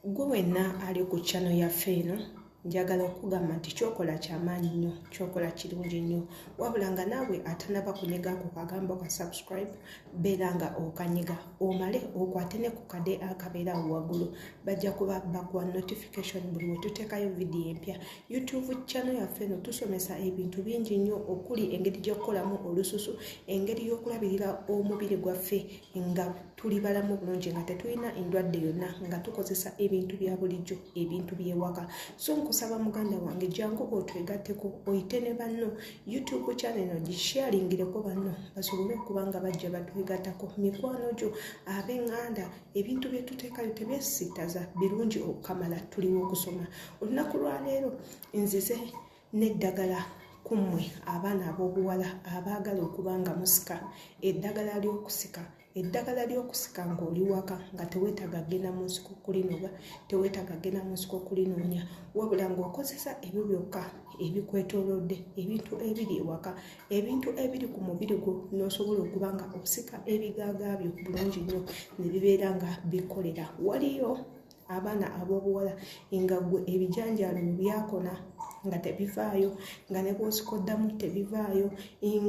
Gwe wenna ali ku channel yaffe eno njagala okugamba nti kyokola kyamaanyi nnyo, kyokola kirungi nnyo. Wabula nga naawe atanaba kunyiga ku kagambo ka subscribe, beera nga okanyiga omale okwate ne ku kade akabeera waggulu. Bajja kuba bakuwa notification buli we tuteekayo vidiyo empya. YouTube channel yaffe eno tusomesa ebintu bingi nnyo, okuli engeri gy'okukolamu olususu, engeri y'okulabirira omubiri gwaffe nga tuli balamu bulungi, nga tetulina endwadde yonna, nga tukozesa ebintu bya bulijjo, ebintu by'ewaka. So nkusaba muganda wange jangu otwegatteko, oyite ne banno YouTube channel eno gisharingireko banno basobole okuba nga bajja batwegattako. Mikwano gyo ab'eŋŋanda, ebintu bye tuteekayo tebyesittaza, birungi okukamala, tuliwo okusoma. Olunaku lwa leero nzize n'eddagala kummwe abaana ab'obuwala abaagala okuba nga musika, eddagala ly'okusika. Eddagala ly'okusika ng'oli waka nga teweetaga genda mu nsiko kulinoba, teweetaga genda mu nsiko kulinoonya, wabula ng'okozesa ebyo byokka ebikwetoolodde, ebintu ebiri ewaka, ebintu ebiri ku mubiri gwo, n'osobola okuba nga osika ebigaaga byo bulungi nnyo ne bibeera nga bikolera. Waliyo abaana ab'obuwala nga ggwe ebijanjaalo byakona nga tebivaayo, nga ne bw'osikoddamu tebivaayo,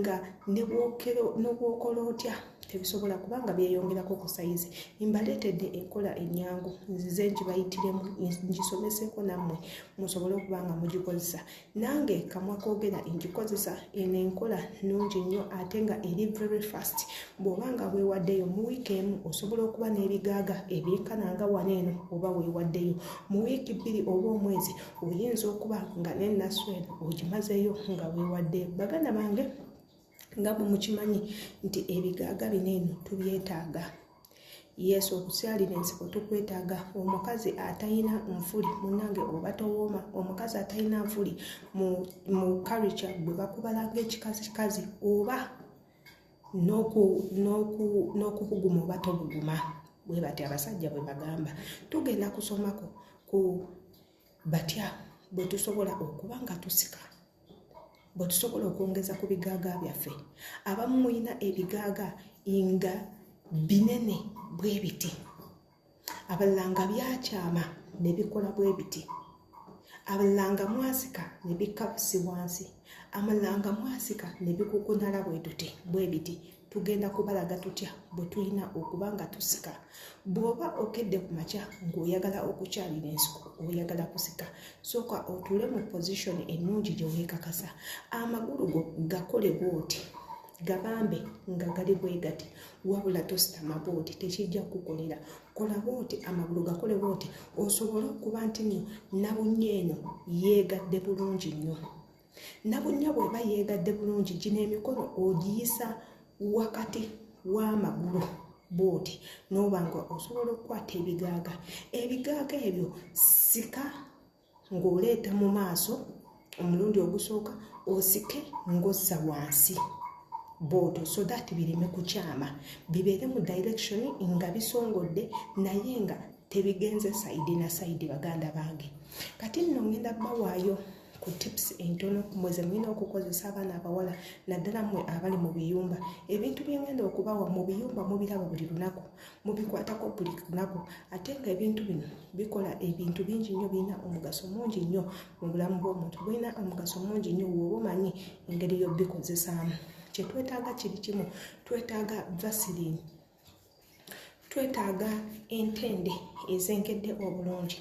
nga ne bw'okola otya tebisobola kubanga byeyongerako ku sayizi. Mbaleetedde enkola ennyangu, nzize ngibayitiremu, ngisomeseeko nammwe musobole okuba nga mugikozesa. Nange kamwa koogera ngikozesa. Eno enkola nnungi nnyo ate nga eri very fast. Bw'oba nga weewaddeyo mu wiiki emu osobola okuba n'ebigaaga ebyenkananga wano eno oba weewaddeyo. Mu wiiki 2 oba omwezi oyinza okuba nga n'ennasu eno ogimazeeyo nga weewaddeyo. Baganda bange, nga bwe mukimanyi nti ebigaaga bino eno tubyetaaga. Yesu okusyalira ensiko tukwetaaga. Omukazi atalina nfuli munnange oba towooma, omukazi atalina nfuli mu culture bwe bakubalanga ekikazikazi oba n'okubuguma oba tobuguma, bwe bati abasajja bwe bagamba. Tugenda kusomako ku batya bwe tusobola okuba nga tusika, bwe tusobola okwongeza ku bigaaga byaffe. Abamu mulina ebigaaga nga binene bwe biti, abalala nga byakyama ne bikola bwe biti, abalala nga mwasika ne bikka busi wansi, amalala nga mwasika ne bikukunala bwe biti. Tugenda kubalaga tutya bwe tulina okuba nga tusika. Bw'oba okedde ku makya ng'oyagala okukyalira ensiko, oyagala kusika, sooka otuule mu position ennungi gye weekakasa. Amagulu go gakole bw'oti, gabambe nga gali bwe gati, wabula tositama bw'oti, tekijja kukolera. Kola bw'oti, amagulu gakole bw'oti, osobole okuba nti nabunnya eno yeegadde bulungi nnyo. Nabunnya bw'eba yeegadde bulungi, gino emikono ogiyisa wakati w'amagulu bw'oti, n'oba nga osobola okukwata ebigaaga. Ebigaaga ebyo sika ng'oleeta mu maaso omulundi ogusooka, osike ng'ossa wansi bw'otyo, so that bireme kukyama, bibeere mu direction nga bisongodde naye nga tebigenze sayidi na sayidi. Baganda bange, kati nno ngenda bawaayo ku tips entono mweze mulina okukozesa abaana abawala, naddala mmwe abali mu biyumba. Ebintu bye ngenda okubawa mu biyumba mubiraba buli lunaku, mubikwatako buli lunaku, ate nga ebintu bino bikola ebintu bingi nnyo, birina omugaso mungi nnyo mu bulamu bw'omuntu, birina omugaso mungi nnyo w'oba omanyi engeri y'obikozesaamu. Kye twetaaga kiri kimu, twetaaga vaseline, twetaaga entende ezenkedde obulungi,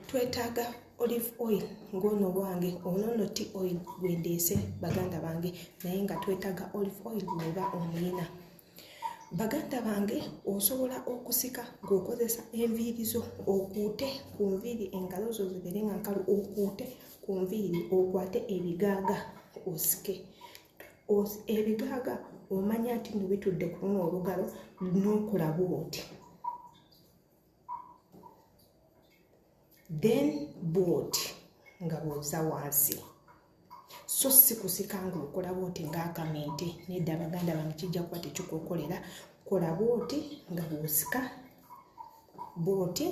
twetaaga olive oil ng'ono wange, ono tea oil gwendeese baganda bange, naye nga twetaaga olive oil bw'oba omulina. Baganda bange, osobola okusika ng'okozesa enviiri zo, okuute ku nviiri, engalo zo zibeere nga nkalu, okuute ku nviiri, okwate ebigaaga osike. Ebigaaga omanya nti no bitudde ku luno olugalo, n'okola bw'oti. Then bw'oti nga bw'ozza wansi, so si kusika ng'okola bw'oti ng'akamente. Nedda baganda bange, kijja kuba tekikukolera. Kola bw'oti nga bw'osika bw'oti,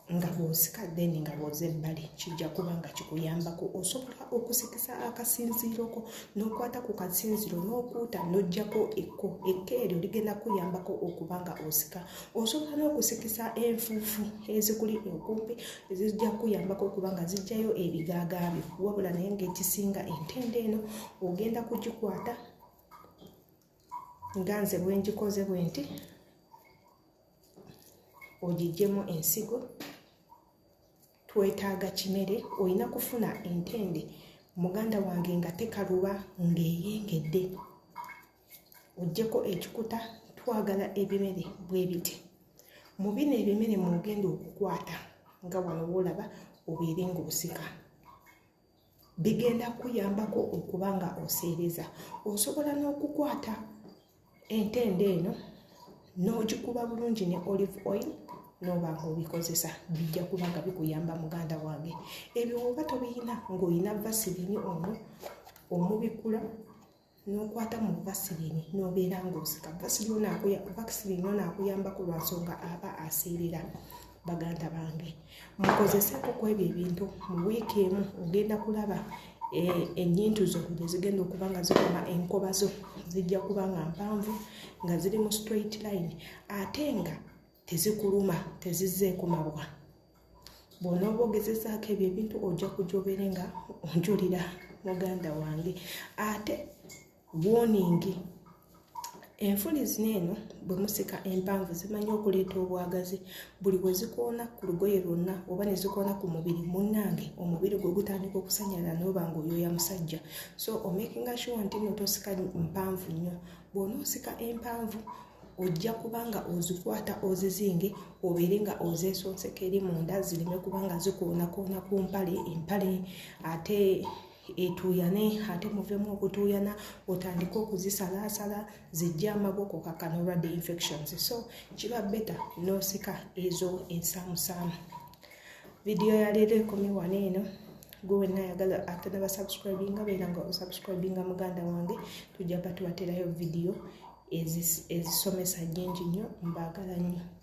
nga bw'osika then nga bw'oza ebbali kijja kuba nga kikuyambako. Osobola okusikisa akasinziiro ko n'okwata ku kasinziiro n'okuuta n'oggyako ekko eryo ligenda kuyambako okuba nga osika. Osobola n'okusikisa enfuufu ezikuli okumpi ezijja kuyambako okuba nga zijjayo ebigaagaabyo, wabula naye ng'ekisinga entende eno ogenda kugikwata nga nze bwe ngikoze bwe nti ogiggyemu ensigo. Twetaaga kimere, olina kufuna entende muganda wange nga tekaluba ng'eyengedde, oggyeko ekikuta. Twagala ebimere bwe biti. Mu bino ebimere mwogenda okukwata nga wano woolaba obeere ng'osika, bigenda kuyambako okuba nga oseereza. Osobola n'okukwata entende eno n'ogikuba bulungi ne olive oil n'oba ng'obikozesa, bijja kuba nga bikuyamba muganda wange. Ebyo oba tobiyina ng'olina vaseline omubikula n'okwata mu vaseline n'obeera ng'osika. Vaseline onaakuyambako lwa nsonga aba aseerera. Baganda bange, mukozeseko ku ebyo ebintu. Mu wiiki emu ogenda kulaba ennyintu zo gye zigenda okuba nga zikoma, enkoba zo zijja kuba nga mpanvu, nga ziri mu straight line, ate nga tezikuluma, tezizzeeko mabwa. Bw'onooba ogezezaako ebyo ebintu ojja kujja obeere nga onjulira muganda wange. Ate warning, enfuli zino eno bwe musika empanvu zimanyi okuleeta obwagazi. Buli bwe zikoona ku lugoye lwonna oba ne zikoona ku mubiri, munnange omubiri gwe gutandika okusanyala n'oba ng'oyooya musajja. So omakinga sure nti no tosika mpanvu nnyo. Bw'onoosika empanvu ojja kuba nga ozikwata ozizinge, obeere nga ozeesonseka eri munda, zireme kuba nga zikoonakoona ku empale ate etuuyane, ate muvemu okutuuyana otandike okuzisalaasala zijja amaboko kakano olwadde infections. So kiba beta n'osika ezo ensaamusaamu. Vidiyo ya leero ekomye wano eno. Gwe wenna ayagala atanaba subscribinga beera nga osubscribinga muganda wange. Tujja ba tubaterayo vidiyo ezisomesa nnyingi nnyo. Mbaagala nnyo.